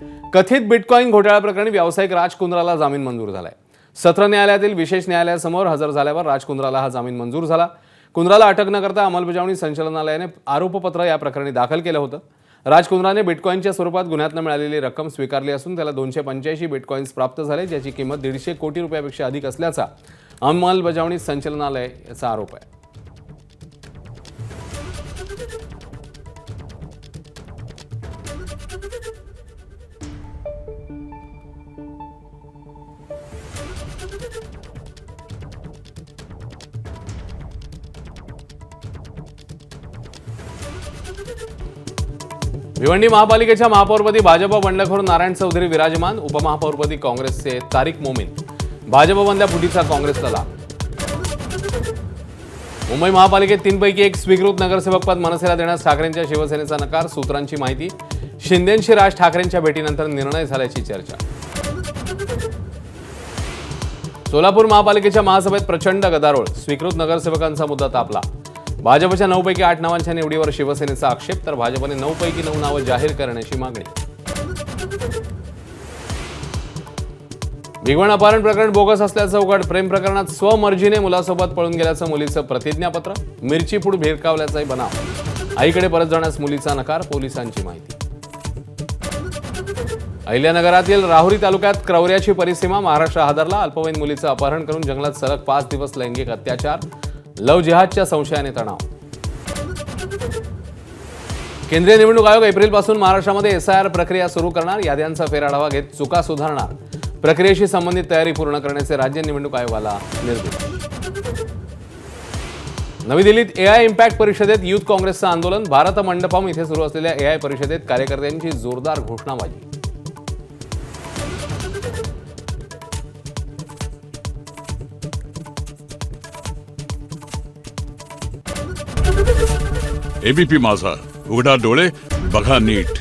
कथित बिटकॉइन घोटाळा प्रकरणी व्यावसायिक राज कुंद्राला जामीन मंजूर झालाय। सत्र न्यायालयातील विशेष न्यायालयासमोर हजर झाल्यावर राज कुंद्राला हा जामीन मंजूर झाला। कुंद्राला अटक न करता अंमलबजावणी संचालनालयाने आरोपपत्र या प्रकरणी दाखल केलं होतं। राज कुंद्राने बिटकॉइनच्या स्वरूपात गुन्ह्यातून मिळालेली रक्कम स्वीकारली असून त्याला 285 बिटकॉइन्स प्राप्त झाले, ज्याची किंमत 150 कोटी रुपयापेक्षा अधिक असल्याचा अंमलबजावणी संचालनालय याचा आरोप आहे। भिवंडी महापालिकेच्या महापौरपदी भाजप बंडखोर नारायण चौधरी विराजमान। उपमहापौरपदी काँग्रेसचे तारिक मोमीन। भाजपमधल्या फुटीचा काँग्रेसला लाभ। मुंबई महापालिकेत 3 पैकी 1 स्वीकृत नगरसेवक पद मनसेला देण्यास ठाकरेंच्या शिवसेनेचा नकार। सूत्रांची माहिती, शिंदेंशी राज ठाकरेंच्या भेटीनंतर निर्णय झाल्याची चर्चा। सोलापूर महापालिकेच्या महासभेत प्रचंड गदारोळ। स्वीकृत नगरसेवकांचा मुद्दा तापला। भाजपच्या 9 पैकी 8 नावांच्या निवडीवर शिवसेनेचा आक्षेप, तर भाजपने 9 पैकी 9 नावं जाहीर करण्याची मागणी। भिगवण अपहरण प्रकरण बोगस असल्याचं उघड। प्रेम प्रकरणात स्वमर्जीने मुलासोबत पळून गेल्याचं मुलीचं प्रतिज्ञापत्र। मिरची पूड भिरकावल्याचाही बनाव। आईकडे परत जाण्यास मुलीचा नकार। पोलिसांची माहिती। अहिल्यानगरातील राहुरी तालुक्यात क्रौर्याची परिसीमा। महाराष्ट्र हादरला। अल्पवयीन मुलीचं अपहरण करून जंगलात सलग 5 दिवस लैंगिक अत्याचार। लव जिहादच्या संशयाने तणाव। केंद्रीय निवडणूक आयोग एप्रिलपासून महाराष्ट्रामध्ये एसआयआर प्रक्रिया सुरू करणार। याद्यांचा फेरआढावा घेत चुका सुधारणार। प्रक्रियेशी संबंधित तयारी पूर्ण करण्याचे राज्य निवडणूक आयोगाला निर्देश। नवी दिल्लीत एआय इम्पॅक्ट परिषदेत युथ काँग्रेसचं आंदोलन। भारत मंडपम इथे सुरू असलेल्या एआय परिषदेत कार्यकर्त्यांची जोरदार घोषणाबाजी। एबीपी माझा, उघडा डोळे बघा नीट।